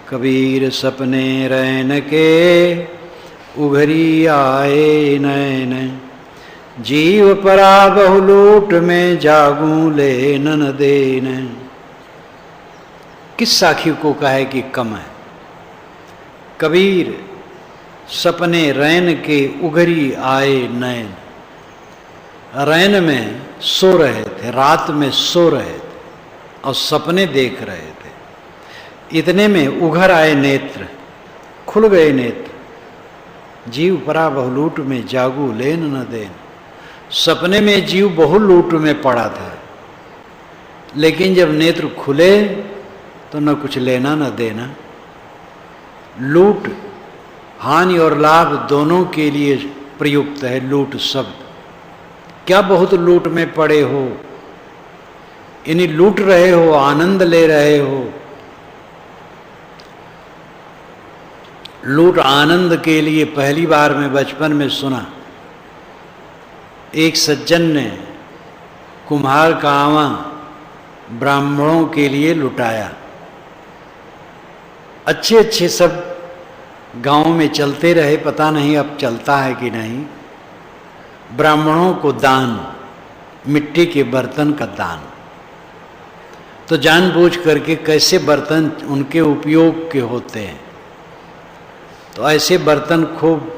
कबीर सपने रैन के उघरी आए नैन, जीव परा बहुलूट में जागूं ले नन देन। किस साखी को कहे कि कम है? कबीर सपने रैन के उघरी आए नैन, रैन में सो रहे थे, रात में सो रहे थे और सपने देख रहे थे। इतने में उघर आए नेत्र, खुल गए नेत्र। जीव परा बहुलूट में जागू लेन न देन। सपने में जीव बहुलूट में पड़ा था, लेकिन जब नेत्र खुले तो न कुछ लेना न देना। लूट हानि और लाभ दोनों के लिए प्रयुक्त है लूट शब्द। क्या बहुत लूट में पड़े हो, यानी लूट रहे हो, आनंद ले रहे हो। लूट आनंद के लिए पहली बार मैं बचपन में सुना। एक सज्जन ने कुम्हार का आवा ब्राह्मणों के लिए लुटाया। अच्छे अच्छे सब गांव में चलते रहे, पता नहीं अब चलता है कि नहीं। ब्राह्मणों को दान, मिट्टी के बर्तन का दान। तो जानबूझ करके कैसे बर्तन उनके उपयोग के होते हैं, तो ऐसे बर्तन खूब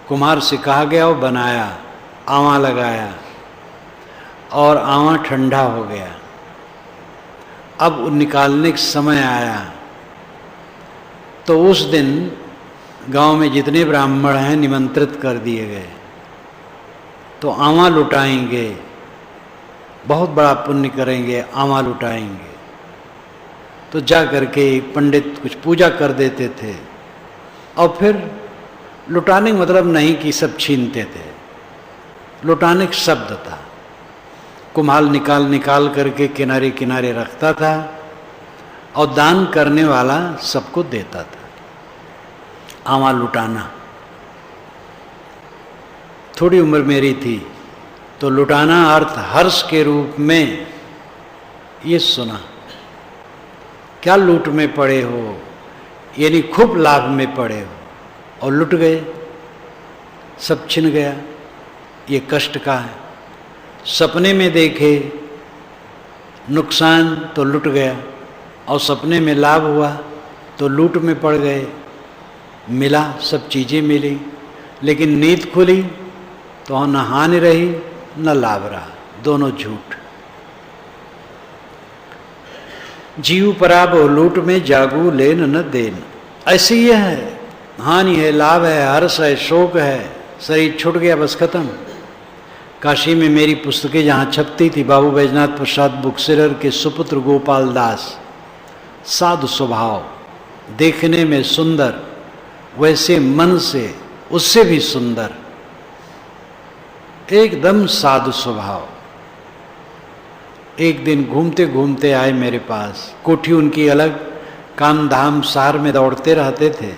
कुम्हार से कहा गया और बनाया, आवा लगाया और आवा ठंडा हो गया। अब निकालने का समय आया तो उस दिन गांव में जितने ब्राह्मण हैं निमंत्रित कर दिए गए। तो आवा लुटाएंगे, बहुत बड़ा पुण्य करेंगे, आवा लुटाएंगे। तो जा करके एक पंडित कुछ पूजा कर देते थे और फिर लुटाने का मतलब नहीं कि सब छीनते थे, लुटाने का शब्द था। कुम्हार निकाल निकाल करके किनारे किनारे रखता था और दान करने वाला सबको देता था। आवा लुटाना। थोड़ी उम्र मेरी थी तो लुटाना अर्थ हर्ष के रूप में ये सुना। क्या लूट में पड़े हो, यानी खूब लाभ में पड़े हो और लुट गए, सब छिन गया, ये कष्ट का है। सपने में देखे नुकसान तो लुट गया, और सपने में लाभ हुआ तो लूट में पड़ गए। मिला, सब चीज़ें मिली, लेकिन नींद खुली तो न हानि रही न लाभ रहा, दोनों झूठ। जीव परा बहुलूट में जागू लेन न देन। ऐसे ही है, हानि है, लाभ है, हर्ष है, शोक है, शरीर छूट गया, बस खत्म। काशी में मेरी पुस्तकें जहाँ छपती थी, बाबू बैजनाथ प्रसाद बुकसेलर के सुपुत्र गोपाल दास, साधु स्वभाव, देखने में सुंदर, वैसे मन से उससे भी सुंदर, एकदम साधु स्वभाव। एक दिन घूमते घूमते आए मेरे पास। कोठी उनकी अलग, काम धाम शहर में दौड़ते रहते थे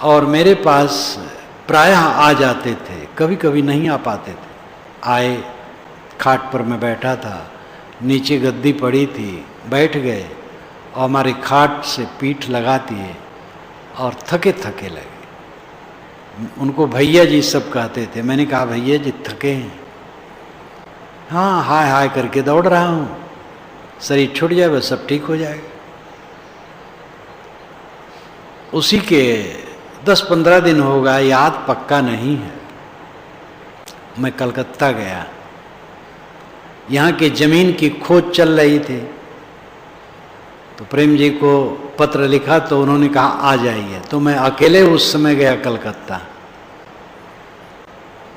और मेरे पास प्रायः आ जाते थे, कभी कभी नहीं आ पाते थे। आए, खाट पर मैं बैठा था, नीचे गद्दी पड़ी थी, बैठ गए और हमारी खाट से पीठ लगा दिए और थके थके लगे। उनको भैया जी सब कहते थे। मैंने कहा भैया जी थके हैं? हाँ, हाय हाय करके दौड़ रहा हूँ, शरीर छूट जाए बस सब ठीक हो जाएगा। उसी के 10-15 दिन हो गया, याद पक्का नहीं है। मैं कलकत्ता गया, यहाँ के जमीन की खोज चल रही थी, तो प्रेम जी को पत्र लिखा तो उन्होंने कहा आ जाइए। तो मैं अकेले उस समय गया कलकत्ता।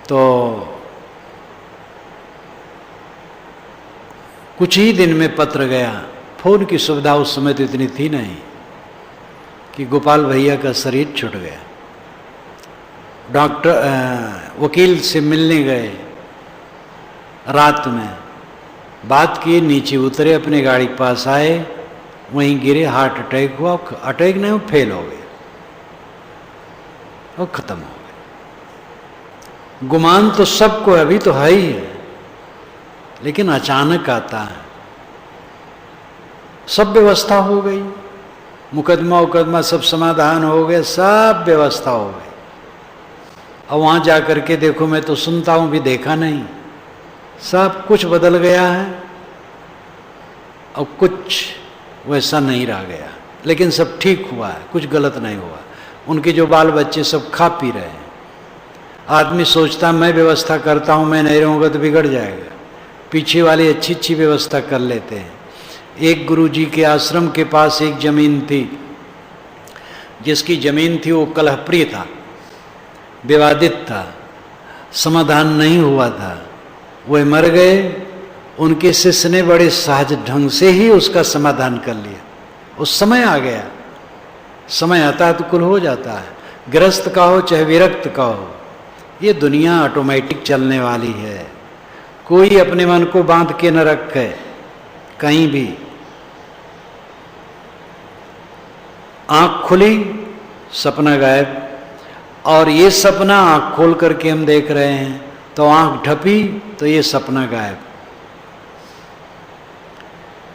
तो कुछ ही दिन में पत्र गया। फोन की सुविधा उस समय तो इतनी थी नहीं कि गोपाल भैया का शरीर छूट गया। डॉक्टर वकील से मिलने गए, रात में बात किए, नीचे उतरे, अपने गाड़ी के पास आए, वहीं गिरे, हार्ट अटैक हुआ। अटैक नहीं, वो फेल हो गए और खत्म हो गए। गुमान तो सबको अभी तो है ही है, लेकिन अचानक आता है। सब व्यवस्था हो गई, मुकदमा उकदमा सब समाधान हो गए, सब व्यवस्था हो गई। अब वहाँ जा कर के देखो, मैं तो सुनता हूँ भी देखा नहीं, सब कुछ बदल गया है, अब कुछ वैसा नहीं रह गया, लेकिन सब ठीक हुआ है, कुछ गलत नहीं हुआ। उनके जो बाल बच्चे सब खा पी रहे हैं। आदमी सोचता मैं व्यवस्था करता हूँ, मैं नहीं रहूँगा तो बिगड़ जाएगा, पीछे वाले अच्छी अच्छी व्यवस्था कर लेते हैं। एक गुरुजी के आश्रम के पास एक जमीन थी, जिसकी जमीन थी वो कलहप्रिय था, विवादित था, समाधान नहीं हुआ था। वे मर गए, उनके शिष्य ने बड़े सहज ढंग से ही उसका समाधान कर लिया। उस समय आ गया, समय आता है तो कुल हो जाता है। गृहस्थ का हो चाहे विरक्त का हो, ये दुनिया ऑटोमेटिक चलने वाली है। कोई अपने मन को बांध के न रखे कहीं भी। आंख खुली, सपना गायब, और ये सपना आंख खोल करके हम देख रहे हैं, तो आंख ढपी तो ये सपना गायब।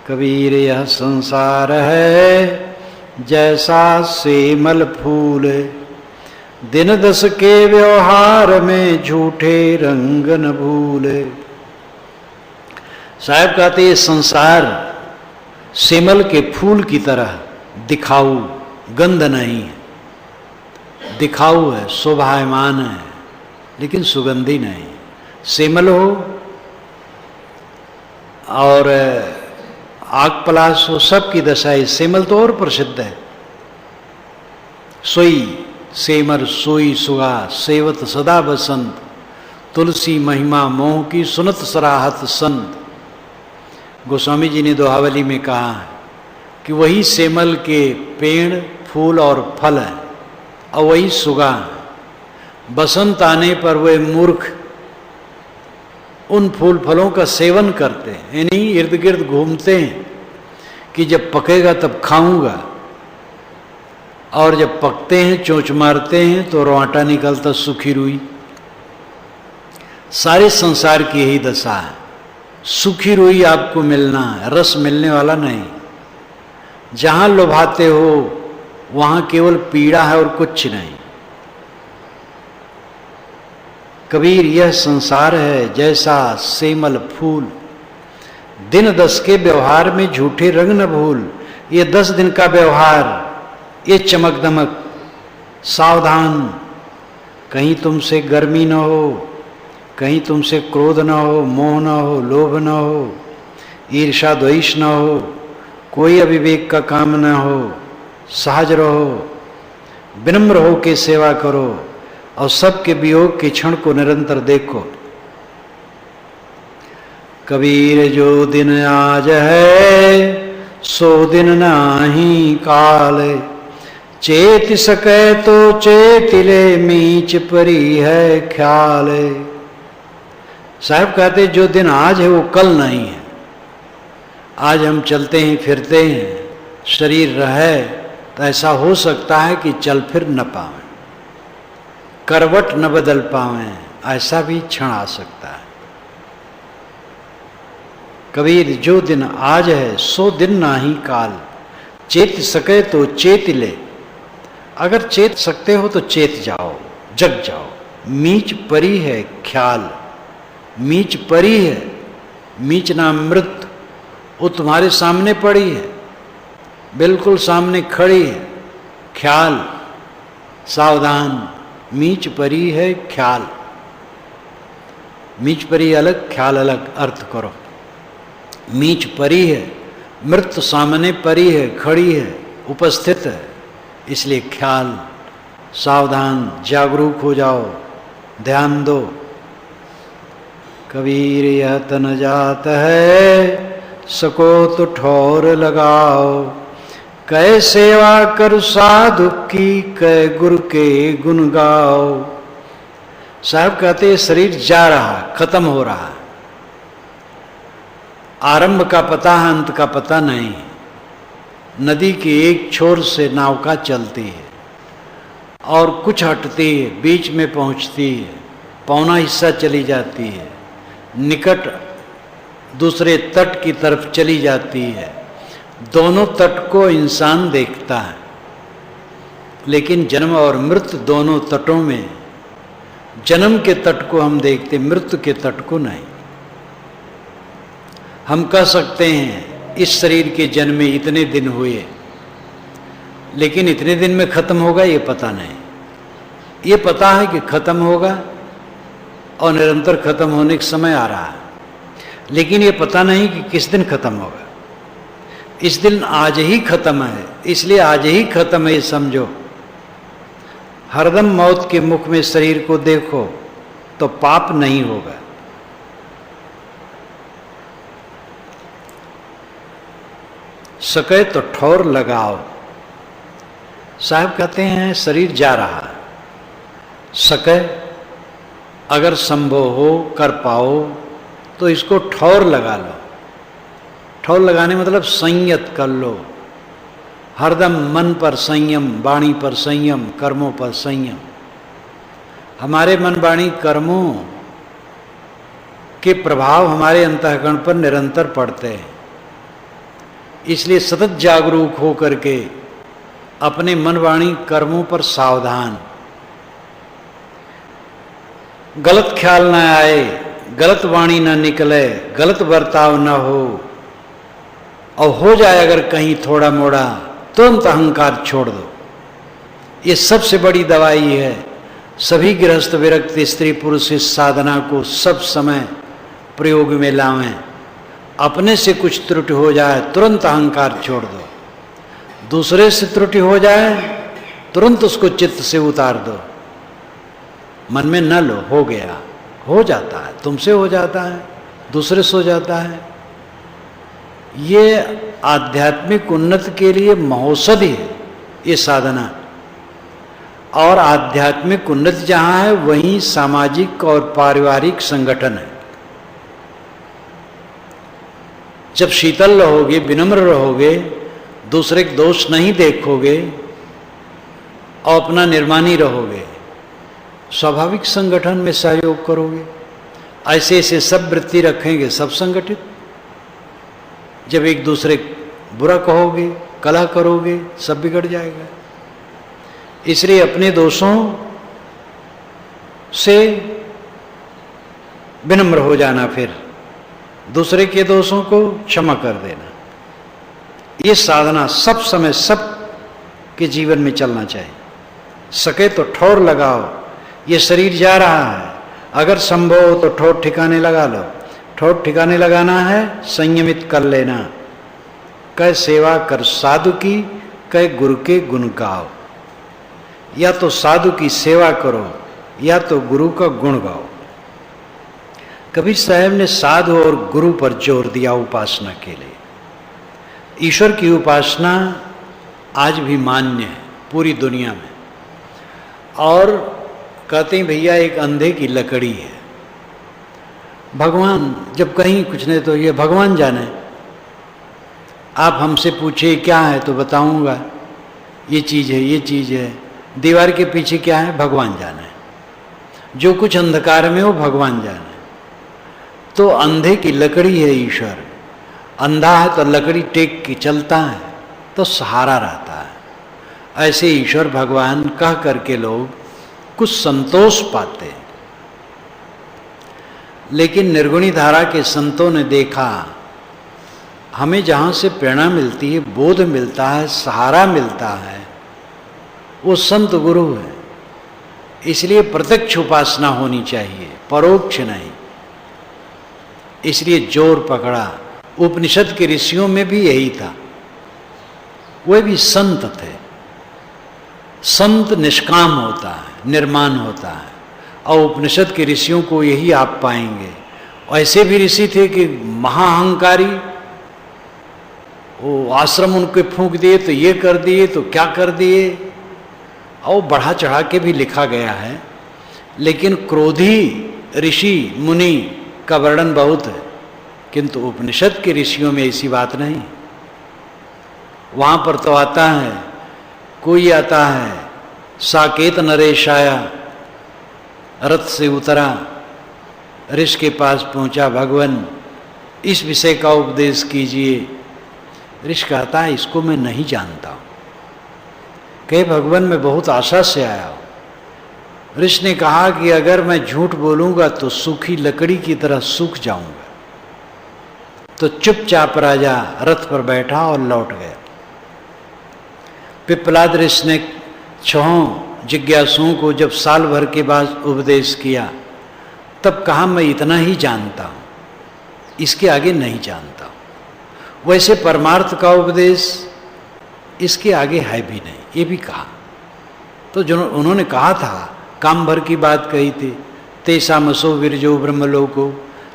कबीर यह संसार है जैसा सेमल फूल, दिन दस के व्यवहार में झूठे रंग न भूले। साहब कहते ये संसार सेमल के फूल की तरह दिखाऊ, गंध नहीं है, दिखाऊ है, शोभायमान है, लेकिन सुगंधी नहीं। सेमल हो और आग पलाश हो, सबकी दशा है। सेमल तो और प्रसिद्ध है। सोई सेमर सोई सुगा, सेवत सदा बसंत, तुलसी महिमा मोह की सुनत सराहत संत। गोस्वामी जी ने दोहावली में कहा है कि वही सेमल के पेड़, फूल और फल है, और वही सुगा है। बसंत आने पर वे मूर्ख उन फूल फलों का सेवन करते हैं, यानी इर्द गिर्द घूमते हैं कि जब पकेगा तब खाऊंगा, और जब पकते हैं चोंच मारते हैं तो रोआटा निकलता सूखी रुई। सारे संसार की यही दशा है। सूखी रुई आपको मिलना है, रस मिलने वाला नहीं। जहां लुभाते हो वहां केवल पीड़ा है और कुछ नहीं। कबीर यह संसार है जैसा सेमल फूल, दिन दस के व्यवहार में झूठे रंग न भूल। ये 10 दिन का व्यवहार, ये चमक दमक, सावधान, कहीं तुमसे गर्मी न हो, कहीं तुमसे क्रोध न हो, मोह न हो, लोभ न हो, ईर्षा द्वेष न हो, कोई अविवेक का काम न हो, सहज रहो, विनम्र हो के सेवा करो, और सबके वियोग के क्षण को निरंतर देखो। कबीर जो दिन आज है सो दिन नाही काल, चेत सके तो चेत ले, मीच परी है ख्याल। साहब कहते जो दिन आज है वो कल नहीं है। आज हम चलते हैं फिरते हैं, शरीर रहे तो ऐसा हो सकता है कि चल फिर न पावें, करवट न बदल पावें, ऐसा भी क्षण आ सकता है। कबीर जो दिन आज है सो दिन नाही काल, चेत सके तो चेत ले। अगर चेत सकते हो तो चेत जाओ, जग जाओ। मीच परी है ख्याल, मीच परी है, मीच नाम मृत, वो तुम्हारे सामने पड़ी है, बिल्कुल सामने खड़ी है। ख्याल, सावधान, मीच परी है ख्याल। मीच परी अलग, ख्याल अलग, अर्थ करो। मीच परी है, मृत सामने परी है, खड़ी है, उपस्थित है, इसलिए ख्याल, सावधान, जागरूक हो जाओ, ध्यान दो। कबीर यह तन जात है सको तो ठौर लगाओ, कै सेवा कर साधु की, कै गुरु के गुण गाओ। साहब कहते शरीर जा रहा, खत्म हो रहा, आरंभ का पता है, अंत का पता नहीं। नदी के एक छोर से नौका चलती है और कुछ हटती है, बीच में पहुंचती है, पौना हिस्सा चली जाती है, निकट दूसरे तट की तरफ चली जाती है, दोनों तट को इंसान देखता है, लेकिन जन्म और मृत्यु दोनों तटों में जन्म के तट को हम देखते, मृत्यु के तट को नहीं। हम कह सकते हैं इस शरीर के जन्म में इतने दिन हुए, लेकिन इतने दिन में खत्म होगा ये पता नहीं। ये पता है कि खत्म होगा और निरंतर खत्म होने का समय आ रहा है, लेकिन ये पता नहीं कि किस दिन खत्म होगा। इस दिन आज ही खत्म है, इसलिए आज ही खत्म है ये समझो। हरदम मौत के मुख में शरीर को देखो तो पाप नहीं होगा। सके तो ठौर लगाओ। साहब कहते हैं शरीर जा रहा है, सके अगर संभव हो कर पाओ तो इसको ठौर लगा लो। ठौर लगाने मतलब संयत कर लो। हरदम मन पर संयम, वाणी पर संयम, कर्मों पर संयम। हमारे मन वाणी कर्मों के प्रभाव हमारे अंतःकरण पर निरंतर पड़ते हैं, इसलिए सतत जागरूक हो करके अपने मन वाणी कर्मों पर सावधान। गलत ख्याल न आए, गलत वाणी न निकले, गलत बर्ताव न हो, और हो जाए अगर कहीं थोड़ा मोड़ा तुरंत अहंकार छोड़ दो। ये सबसे बड़ी दवाई है। सभी गृहस्थ विरक्त स्त्री पुरुष इस साधना को सब समय प्रयोग में लावें। अपने से कुछ त्रुटि हो जाए तुरंत अहंकार छोड़ दो, दूसरे से त्रुटि हो जाए तुरंत उसको चित्त से उतार दो। मन में न लो, हो गया, हो जाता है, तुमसे हो जाता है, दूसरे से हो जाता है। ये आध्यात्मिक उन्नति के लिए महौषधि है ये साधना। और आध्यात्मिक उन्नति जहाँ है वहीं सामाजिक और पारिवारिक संगठन है। जब शीतल रहोगे, विनम्र रहोगे, दूसरे के दोष नहीं देखोगे और अपना निर्माणी रहोगे, स्वाभाविक संगठन में सहयोग करोगे। ऐसे ऐसे सब वृत्ति रखेंगे, सब संगठित। जब एक दूसरे बुरा कहोगे, कलह करोगे, सब बिगड़ जाएगा। इसलिए अपने दोषों से विनम्र हो जाना, फिर दूसरे के दोषों को क्षमा कर देना। ये साधना सब समय सब के जीवन में चलना चाहिए। सके तो ठौर लगाओ। ये शरीर जा रहा है, अगर संभव हो तो ठौर ठिकाने लगा लो। ठौर ठिकाने लगाना है, संयमित कर लेना। कह सेवा कर साधु की, कह गुरु के गुण गाओ। या तो साधु की सेवा करो या तो गुरु का गुण गाओ। कबीर साहब ने साधु और गुरु पर जोर दिया उपासना के लिए। ईश्वर की उपासना आज भी मान्य है पूरी दुनिया में। और कहते हैं भैया एक अंधे की लकड़ी है। भगवान जब कहीं कुछ नहीं तो ये भगवान जाने। आप हमसे पूछे क्या है तो बताऊंगा, ये चीज़ है, ये चीज़ है। दीवार के पीछे क्या है, भगवान जाने। जो कुछ अंधकार में हो भगवान जाने। तो अंधे की लकड़ी है ईश्वर। अंधा है तो लकड़ी टेक के चलता है तो सहारा रहता है। ऐसे ईश्वर भगवान कह करके लोग कुछ संतोष पाते हैं। लेकिन निर्गुणी धारा के संतों ने देखा हमें जहाँ से प्रेरणा मिलती है, बोध मिलता है, सहारा मिलता है, वो संत गुरु है। इसलिए प्रत्यक्ष उपासना होनी चाहिए, परोक्ष नहीं। इसलिए जोर पकड़ा। उपनिषद के ऋषियों में भी यही था, वे भी संत थे। संत निष्काम होता है, निर्माण होता है, और उपनिषद के ऋषियों को यही आप पाएंगे। ऐसे भी ऋषि थे कि महाअहंकारी, वो आश्रम उनके फूंक दिए तो ये कर दिए तो क्या कर दिए, और बढ़ा चढ़ा के भी लिखा गया है। लेकिन क्रोधी ऋषि मुनि का वर्णन बहुत है, किंतु उपनिषद के ऋषियों में ऐसी बात नहीं। वहाँ पर तो आता है, कोई आता है, साकेत नरेश आया, रथ से उतरा, ऋषि के पास पहुँचा, भगवान इस विषय का उपदेश कीजिए। ऋषि कहता है इसको मैं नहीं जानता हूं। कहे भगवान मैं बहुत आशा से आया हूं। ऋषि ने कहा कि अगर मैं झूठ बोलूंगा तो सूखी लकड़ी की तरह सूख जाऊंगा। तो चुपचाप राजा रथ पर बैठा और लौट गया। पिप्पलाद ऋषि ने 6 जिज्ञासुओं को जब साल भर के बाद उपदेश किया तब कहा मैं इतना ही जानता हूं, इसके आगे नहीं जानता हूं। वैसे परमार्थ का उपदेश इसके आगे है भी नहीं, ये भी कहा। तो जो उन्होंने कहा था, काम भर की बात कही थी, तेषामसो विरजो ब्रह्मलोको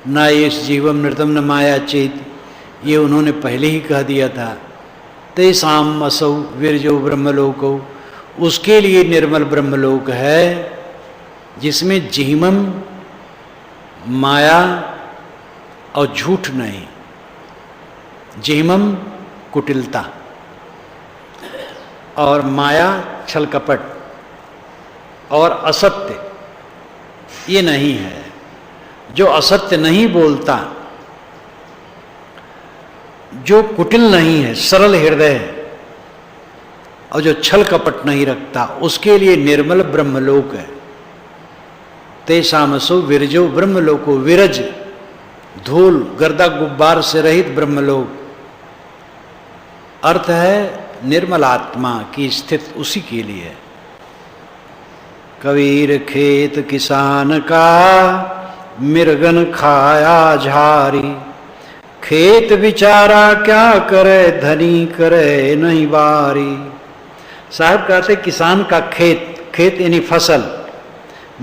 न येष जीवम नृतम न माया चेत, ये उन्होंने पहले ही कह दिया था। तेषाम असौ विरजो ब्रह्मलोको, उसके लिए निर्मल ब्रह्मलोक है जिसमें जीवम माया और झूठ नहीं, जीवम कुटिलता और माया छल कपट और असत्य ये नहीं है। जो असत्य नहीं बोलता, जो कुटिल नहीं है, सरल हृदय है, और जो छल कपट नहीं रखता, उसके लिए निर्मल ब्रह्मलोक है। तेषामसो विरजो ब्रह्मलोको, विरज धूल गर्दा गुब्बार से रहित ब्रह्मलोक, अर्थ है निर्मल आत्मा की स्थित उसी के लिए। कबीर खेत किसान का मृगन खाया झारी, खेत बिचारा क्या करे धनी करे नहीं बारी। साहब कहते किसान का खेत, खेत यानी फसल,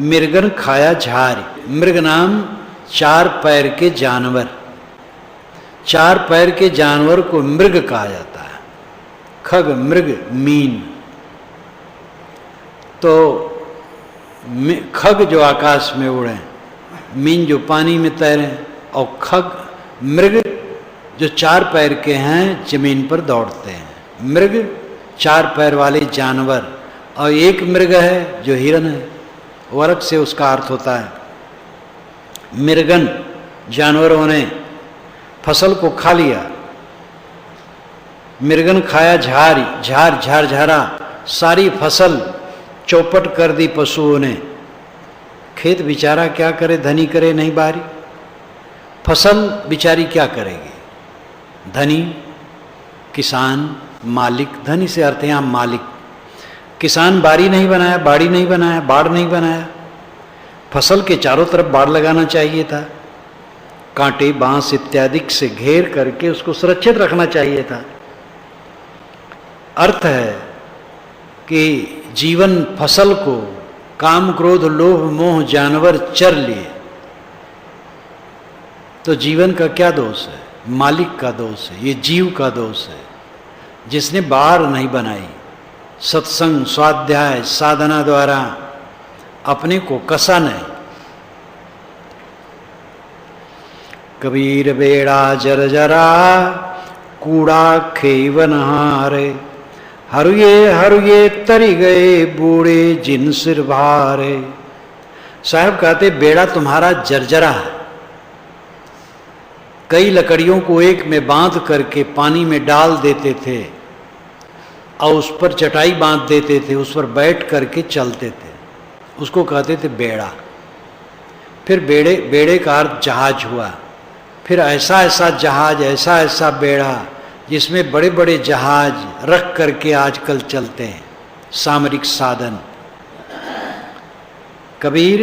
मृगन खाया झारी। मृग नाम 4 पैर के जानवर, 4 पैर के जानवर को मृग कहा जाता है। खग मृग मीन, तो खग जो आकाश में उड़े, मीन जो पानी में तैरे, और खग मृग जो 4 पैर के हैं जमीन पर दौड़ते हैं। मृग 4 पैर वाले जानवर, और एक मृग है जो हिरन है, वर्ग से उसका अर्थ होता है। मृगन जानवरों ने फसल को खा लिया, मृगन खाया झारी, झार झार झारा, सारी फसल चौपट कर दी पशुओं ने। खेत बेचारा क्या करे धनी करे नहीं बारी, फसल बिचारी क्या करेगी। धनी किसान मालिक, धनी से अर्थ यहाँ मालिक। किसान बारी नहीं बनाया, बाड़ी नहीं बनाया, बाड़ नहीं बनाया, फसल के चारों तरफ बाड़ लगाना चाहिए था, कांटे बांस इत्यादि से घेर करके उसको सुरक्षित रखना चाहिए था। अर्थ है कि जीवन फसल को काम क्रोध लोभ मोह जानवर चर लिए, तो जीवन का क्या दोष है? मालिक का दोष है, ये जीव का दोष है जिसने बाड़ नहीं बनाई। सत्संग स्वाध्याय साधना द्वारा अपने को कसा नहीं। कबीर बेड़ा जर्जरा कूड़ा खेवन हारे, हरुए तरी गए बूढ़े जिन सिर भारे। साहब कहते बेड़ा तुम्हारा जर्जरा है। कई लकड़ियों को एक में बांध करके पानी में डाल देते थे और उस पर चटाई बांध देते थे, उस पर बैठ करके चलते थे, उसको कहते थे बेड़ा। फिर बेड़े का अर्थ जहाज हुआ। फिर ऐसा ऐसा जहाज, ऐसा ऐसा बेड़ा जिसमें बड़े बड़े जहाज रख करके आजकल चलते हैं, सामरिक साधन। कबीर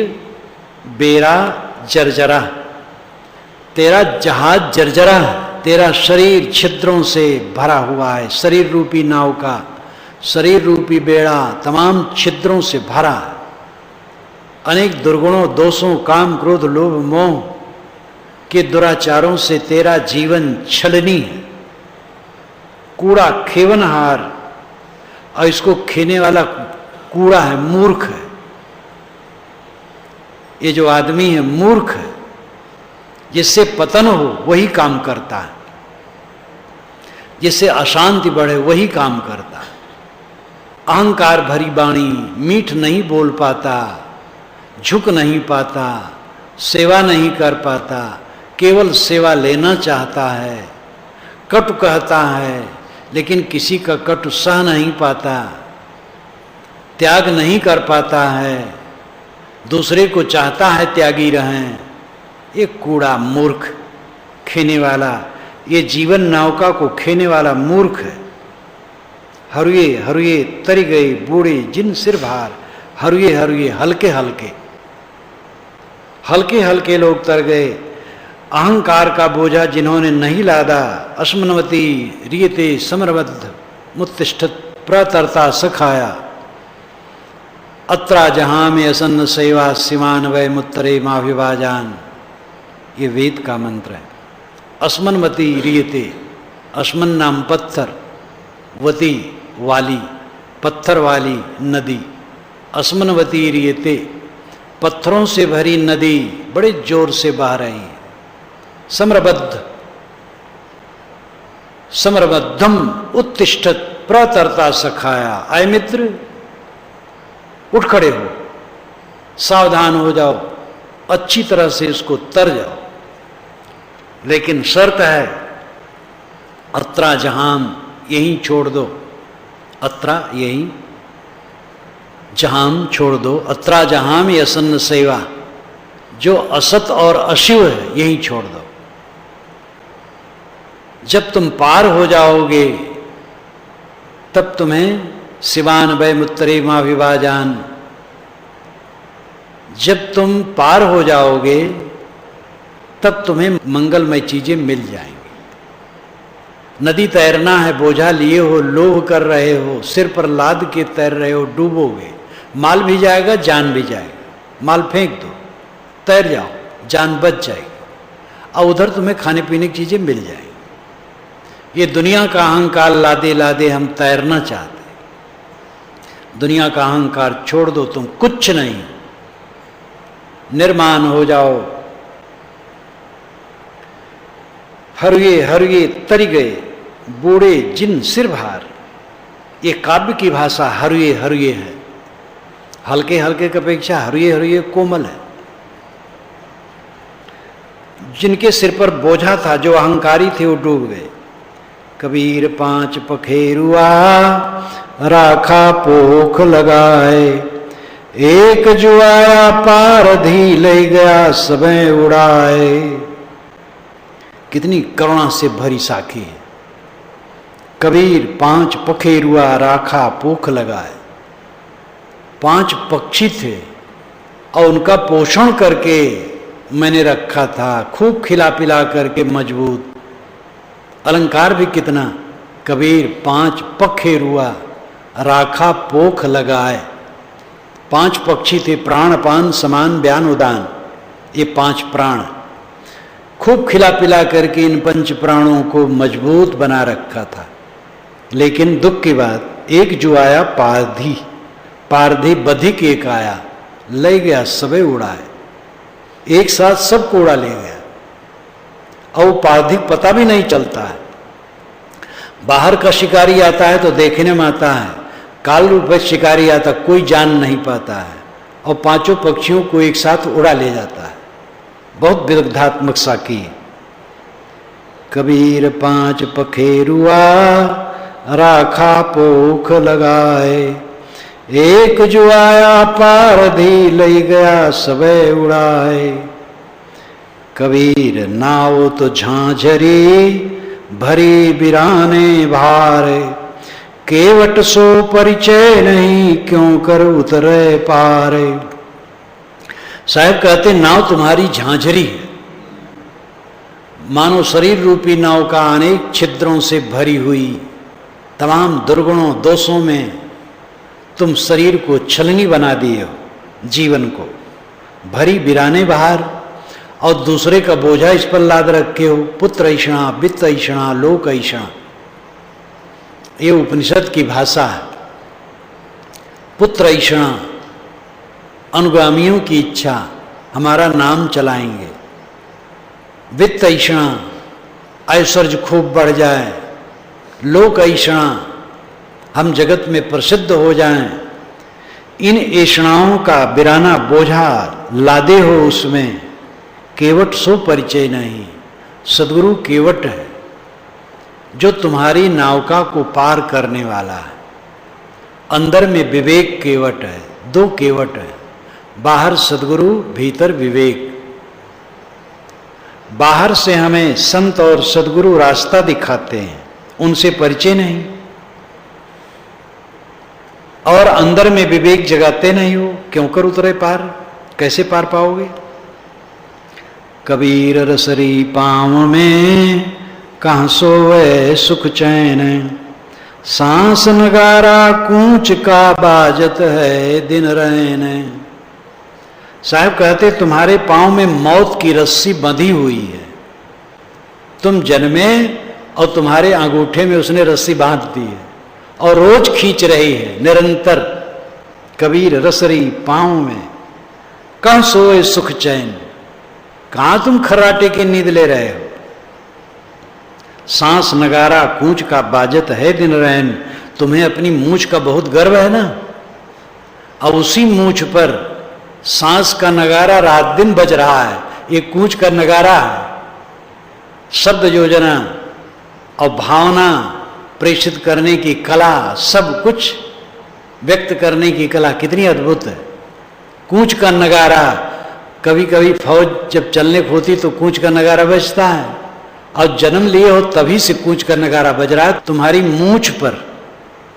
बेड़ा जर्जरा, तेरा जहाज जर्जरा, तेरा शरीर छिद्रों से भरा हुआ है। शरीर रूपी नाव का शरीर रूपी बेड़ा तमाम छिद्रों से भरा है। अनेक दुर्गुणों दोषों काम क्रोध लोभ मोह के दुराचारों से तेरा जीवन छलनी है। कूड़ा खेवनहार, और इसको खेने वाला कूड़ा है, मूर्ख है। ये जो आदमी है मूर्ख है, जिससे पतन हो वही काम करता है, जिससे अशांति बढ़े वही काम करता है। अहंकार भरी वाणी, मीठ नहीं बोल पाता, झुक नहीं पाता, सेवा नहीं कर पाता, केवल सेवा लेना चाहता है। कटु कहता है, लेकिन किसी का कटु सह नहीं पाता, त्याग नहीं कर पाता है, दूसरे को चाहता है त्यागी रहें। ये कूड़ा मूर्ख खेने वाला, ये जीवन नौका को खेने वाला मूर्ख है। हरुए हरुए तरी गए बूढ़े जिन सिर भार, हरुए हरुए हल्के हल्के, हल्के हल्के लोग तर गए। अहंकार का बोझा जिन्होंने नहीं लादा, अस्मनवती रियते समरबद्ध मुत्तिष्ठत प्रतरता सखाया, अत्रा जहां में असन्न सेवा सिमान वै मुत्तरे माभिवाजान। ये वेद का मंत्र है। अस्मनवती रियते, अस्मन नाम पत्थर, वती वाली, पत्थर वाली नदी, अस्मनवती रियते, पत्थरों से भरी नदी बड़े जोर से बह रही है। समरबद्ध, समरबद्धम उत्तिष्ठत प्रतरता सखाया। आय मित्र, उठ खड़े हो, सावधान हो जाओ, अच्छी तरह से इसको तर जाओ। लेकिन शर्त है, अत्रा जहां, यहीं छोड़ दो, अत्रा यहीं, जहां छोड़ दो, अत्रा जहां में असन्न सेवा, जो असत और अशिव है यहीं छोड़ दो। जब तुम पार हो जाओगे तब तुम्हें सिवान वै मुत्तरे माभिवाजान, जब तुम पार हो जाओगे तब तुम्हें मंगलमय चीजें मिल जाएंगी। नदी तैरना है, बोझा लिए हो, लोभ कर रहे हो, सिर पर लाद के तैर रहे हो, डूबोगे, माल भी जाएगा, जान भी जाएगा। माल फेंक दो, तैर जाओ, जान बच जाएगी, और उधर तुम्हें खाने पीने की चीजें मिल जाएंगी। ये दुनिया का अहंकार लादे लादे हम तैरना चाहते हैं। दुनिया का अहंकार छोड़ दो, तुम कुछ नहीं, निर्माण हो जाओ। हरुए हरुए तरी गए बूढ़े जिन सिर भार, ये काव्य की भाषा हरुए हरुए है। हल्के हल्के की अपेक्षा हरुए हरुए कोमल है। जिनके सिर पर बोझा था, जो अहंकारी थे, वो डूब गए। कबीर पांच पखेरुआ राखा पोख लगाए, एक जुआया पारधी ले गया सबे उड़ाए। कितनी करुणा से भरी साखी है। कबीर पांच पखेरुआ राखा पोख लगाए, 5 पक्षी थे और उनका पोषण करके मैंने रखा था, खूब खिला पिला करके मजबूत। अलंकार भी कितना, कबीर 5 पखेरुआ राखा पोख लगाए। 5 पक्षी थे, प्राण अपान समान बयान उदान, ये 5 प्राण, खूब खिला पिला करके इन 5 प्राणों को मजबूत बना रखा था। लेकिन दुख की बात, एक जो आया पारधी, पारधी बधिक एक आया, ले गया सबे उड़ाए। एक साथ सबको उड़ा ले गया, और पारधी पता भी नहीं चलता है। बाहर का शिकारी आता है तो देखने में आता है, काल रूप में शिकारी आता, कोई जान नहीं पाता है, और 5 पक्षियों को एक साथ उड़ा ले जाता है। बहुत विदग्धात्मक साकी है। कबीर 5 पखेरुआ राखा पोख लगाए, एक जो आया पारधी ले गया सबे उड़ाए। कबीर नाव तो झांझरी भरी बिराने भार, केवट सो परिचय नहीं क्यों कर उतरे पारे। साहब कहते नाव तुम्हारी झांझरी है, मानो शरीर रूपी नाव का अनेक छिद्रों से भरी हुई, तमाम दुर्गुणों दोषों में तुम शरीर को छलनी बना दिए हो, जीवन को भरी बिराने बाहर, और दूसरे का बोझा इस पर लाद रखे हो। पुत्र ऐषणा, वित्त ऐषणा, लोक ऐषणा, ये उपनिषद की भाषा है। पुत्र ऐषणा, अनुगामियों की इच्छा, हमारा नाम चलाएंगे। वित्त ऐषणा, ऐश्वर्य खूब बढ़ जाए। लोक ऐषणा, हम जगत में प्रसिद्ध हो जाएं। इन ऐषणाओं का बिराना बोझा लादे हो उसमें, केवट सो परिचय नहीं। सदगुरु केवट है, जो तुम्हारी नौका को पार करने वाला है। अंदर में विवेक केवट है, दो केवट है, बाहर सद्गुरु, भीतर विवेक। बाहर से हमें संत और सद्गुरु रास्ता दिखाते हैं, उनसे परिचय नहीं, और अंदर में विवेक जगाते नहीं हो, क्यों कर उतरे पार, कैसे पार पाओगे? कबीर रसरी पाँव में कहाँ सोवे सुख चैन, सांस नगारा कूंच का बाजत है दिन रैन। साहब कहते तुम्हारे पांव में मौत की रस्सी बंधी हुई है, तुम जन्मे और तुम्हारे अंगूठे में उसने रस्सी बांध दी है और रोज खींच रही है निरंतर। कबीर रसरी पांव में कहाँ सोए सुख चैन, कहां तुम खर्राटे की नींद ले रहे हो? सांस नगारा कूंच का बाजत है दिन रैन, तुम्हें अपनी मूंछ का बहुत गर्व है ना, और उसी मूंछ पर सांस का नगारा रात दिन बज रहा है। ये कूंच का नगारा है, शब्द योजना और भावना प्रेषित करने की कला, सब कुछ व्यक्त करने की कला कितनी अद्भुत है। कूंच का नगारा, कभी कभी फौज जब चलने को होती तो कूंच का नगारा बजता है, और जन्म लिए हो तभी से कूंच का नगारा बज रहा है। तुम्हारी मूंछ पर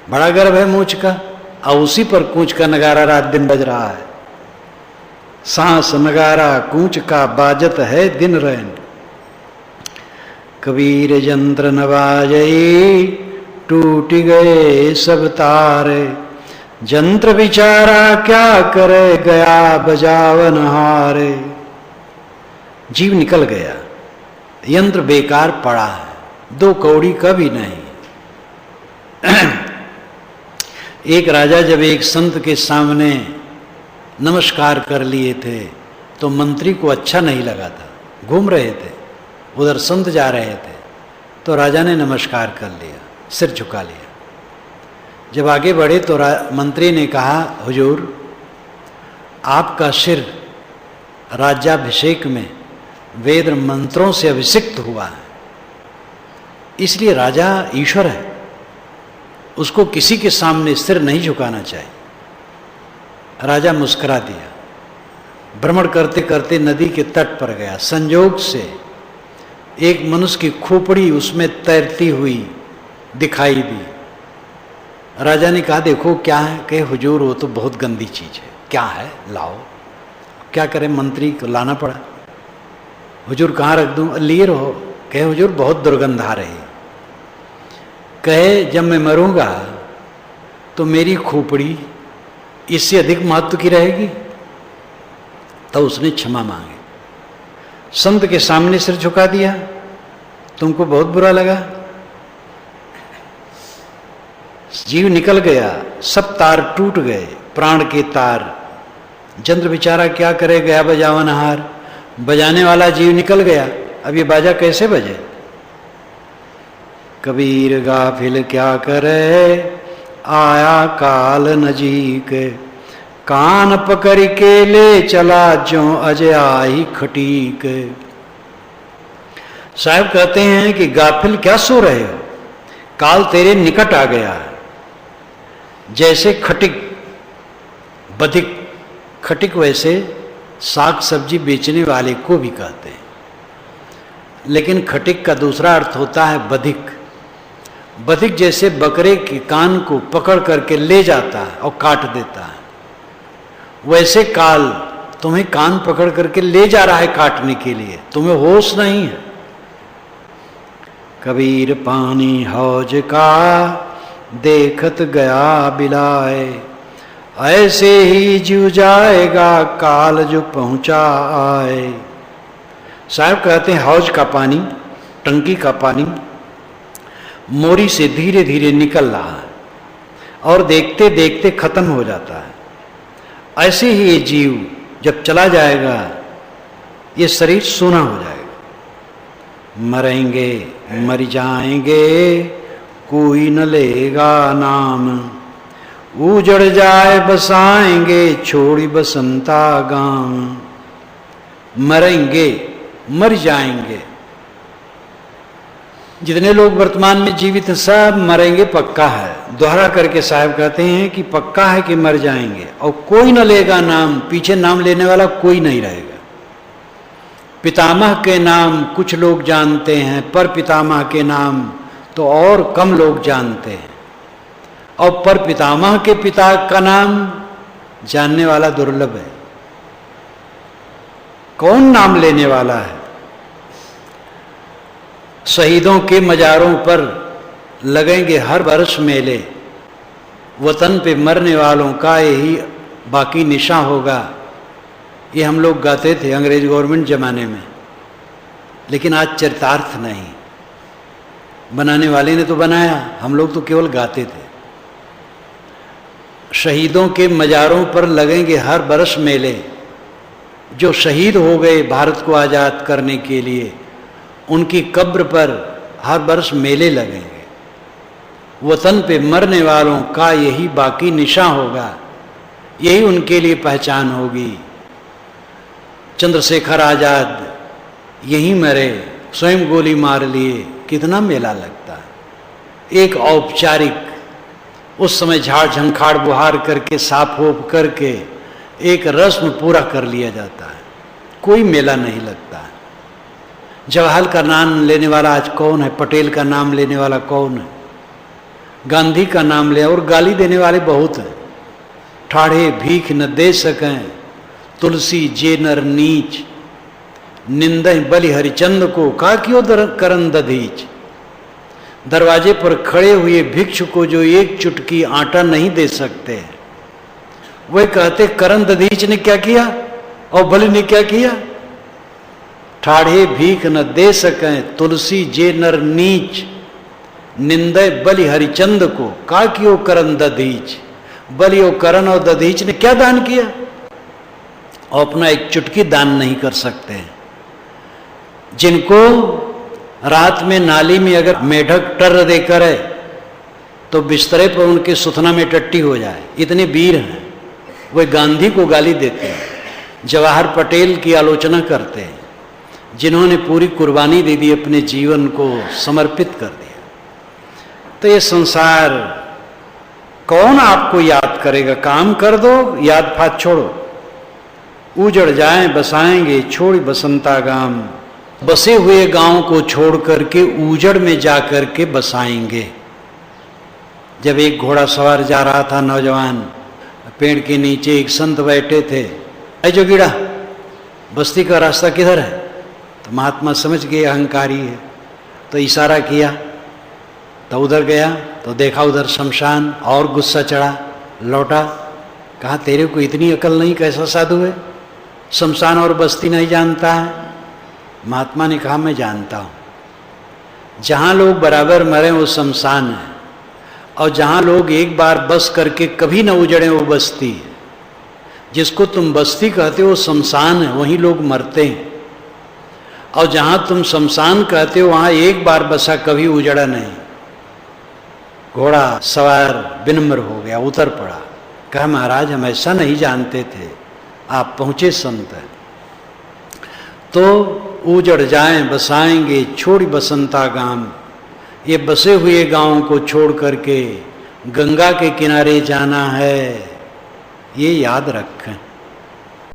बड़ा गर्व है मूंछ का, और उसी पर कूंच का नगारा रात दिन बज रहा है। सांस नगारा कूंच का बाजत है दिन रैन, कबीर यंत्र न बाजई टूट गए सब तारे, जंत्र बिचारा क्या करे गया बजावन हारे। जीव निकल गया, यंत्र बेकार पड़ा है, दो कौड़ी का भी नहीं। एक राजा जब एक संत के सामने नमस्कार कर लिए थे तो मंत्री को अच्छा नहीं लगा था, घूम रहे थे उधर, संत जा रहे थे, तो राजा ने नमस्कार कर लिया, सिर झुका लिया। जब आगे बढ़े तो मंत्री ने कहा, हुजूर आपका सिर राज्याभिषेक में वेद मंत्रों से अभिषिक्त हुआ है, इसलिए राजा ईश्वर है, उसको किसी के सामने सिर नहीं झुकाना चाहिए। राजा मुस्कुरा दिया, भ्रमण करते करते नदी के तट पर गया। संयोग से एक मनुष्य की खोपड़ी उसमें तैरती हुई दिखाई दी। राजा ने कहा, देखो क्या है? कहे, हुजूर वो तो बहुत गंदी चीज है। क्या है? लाओ। क्या करें, मंत्री को लाना पड़ा। हुजूर कहाँ रख दूं? लिए रहो। कहे, हुजूर बहुत दुर्गंध आ रही। कहे, जब मैं मरूंगा तो मेरी खोपड़ी इससे अधिक महत्व की रहेगी। तो उसने क्षमा मांगी, संत के सामने सिर झुका दिया। तुमको बहुत बुरा लगा, जीव निकल गया, सब तार टूट गए, प्राण के तार। चंद्र बेचारा क्या करे गया बजावन हार, बजाने वाला जीव निकल गया, अब ये बाजा कैसे बजे? कबीर गाफिल क्या करे आया काल नजीक, कान पकड़ के ले चला जो अजय आई खटीक। साहब कहते हैं कि गाफिल क्या सो रहे हो, काल तेरे निकट आ गया है। जैसे खटिक, बधिक, खटिक वैसे साग सब्जी बेचने वाले को भी कहते हैं, लेकिन खटिक का दूसरा अर्थ होता है बधिक। बधिक जैसे बकरे के कान को पकड़ करके ले जाता है और काट देता है, वैसे काल तुम्हें कान पकड़ करके ले जा रहा है काटने के लिए, तुम्हें होश नहीं है। कबीर पानी हौज का देखत गया बिलाए, ऐसे ही जीव जाएगा काल जो पहुंचा आए। साहब कहते हैं हौज का पानी, टंकी का पानी मोरी से धीरे धीरे निकल रहा है और देखते देखते खत्म हो जाता है। ऐसे ही ये जीव जब चला जाएगा ये शरीर सूना हो जाएगा। मरेंगे मर जाएंगे कोई न लेगा नाम, उजड़ जाए बसाएंगे छोड़ी बसंता गांव। मरेंगे मर जाएंगे, जितने लोग वर्तमान में जीवित हैं सब मरेंगे पक्का है। दोहरा करके साहब कहते हैं कि पक्का है कि मर जाएंगे और कोई न लेगा नाम, पीछे नाम लेने वाला कोई नहीं रहेगा। पितामह के नाम कुछ लोग जानते हैं, पर पितामह के नाम तो और कम लोग जानते हैं, और पर पितामह के पिता का नाम जानने वाला दुर्लभ है। कौन नाम लेने वाला है? शहीदों के मजारों पर लगेंगे हर वर्ष मेले, वतन पे मरने वालों का यही बाकी निशा होगा। ये हम लोग गाते थे अंग्रेज गवर्नमेंट जमाने में, लेकिन आज चरितार्थ नहीं। बनाने वाले ने तो बनाया, हम लोग तो केवल गाते थे। शहीदों के मजारों पर लगेंगे हर बरस मेले, जो शहीद हो गए भारत को आज़ाद करने के लिए, उनकी कब्र पर हर बरस मेले लगेंगे। वतन पे मरने वालों का यही बाकी निशा होगा, यही उनके लिए पहचान होगी। चंद्रशेखर आज़ाद यहीं मरे, स्वयं गोली मार लिए, कितना मेला लगता है। एक औपचारिक, उस समय झाड़ झंखाड़ बुहार करके साफ होप करके एक रस्म पूरा कर लिया जाता है, कोई मेला नहीं लगता है। जवाहर का नाम लेने वाला आज कौन है? पटेल का नाम लेने वाला कौन है? गांधी का नाम ले, और गाली देने वाले बहुत हैं। ठाढ़े भीख न दे सकें तुलसी जे नर नीच, निंदे बलि हरिचंद को का क्यों करन दधीच। दरवाजे पर खड़े हुए भिक्षु को जो एक चुटकी आटा नहीं दे सकते, वह कहते करन दधीच ने क्या किया और बलि ने क्या किया। ठाढ़े भीख न दे सकें तुलसी जे नर नीच, निंदे बलि हरिचंद को का क्यों करन दधीच। बलि और करण और दधीच ने क्या दान किया, और अपना एक चुटकी दान नहीं कर सकते हैं। जिनको रात में नाली में अगर मेढक टर देकर है तो बिस्तरे पर उनके सुथना में टट्टी हो जाए, इतने वीर हैं। वे गांधी को गाली देते हैं, जवाहर पटेल की आलोचना करते हैं, जिन्होंने पूरी कुर्बानी दे दी, अपने जीवन को समर्पित कर दिया। तो ये संसार कौन आपको याद करेगा? काम कर दो, याद फात छोड़ो। उजड़ जाएं बसाएंगे छोड़ बसंता गाम, बसे हुए गांव को छोड़ करके उजड़ में जा करके बसाएंगे। जब एक घोड़ा सवार जा रहा था नौजवान, पेड़ के नीचे एक संत बैठे थे। ऐ जोगीड़ा, बस्ती का रास्ता किधर है? तो महात्मा समझ गए अहंकारी है, तो इशारा किया, तो उधर गया तो देखा उधर शमशान, और गुस्सा चढ़ा, लौटा, कहा तेरे को इतनी अकल नहीं, कैसा साधु है, शमशान और बस्ती नहीं जानता है। महात्मा ने कहा मैं जानता हूँ, जहाँ लोग बराबर मरे वो शमशान है, और जहाँ लोग एक बार बस करके कभी न उजड़े वो बस्ती है। जिसको तुम बस्ती कहते हो शमशान है, वहीं लोग मरते हैं, और जहाँ तुम शमशान कहते हो वहाँ एक बार बसा कभी उजड़ा नहीं। घोड़ा सवार विनम्र हो गया, उतर पड़ा, कहा महाराज हम ऐसा नहीं जानते थे, आप पहुँचे संत हैं। तो उजड़ जाएं बसाएंगे छोड़ी बसंता गाम, ये बसे हुए गांव को छोड़ करके गंगा के किनारे जाना है, ये याद रखें।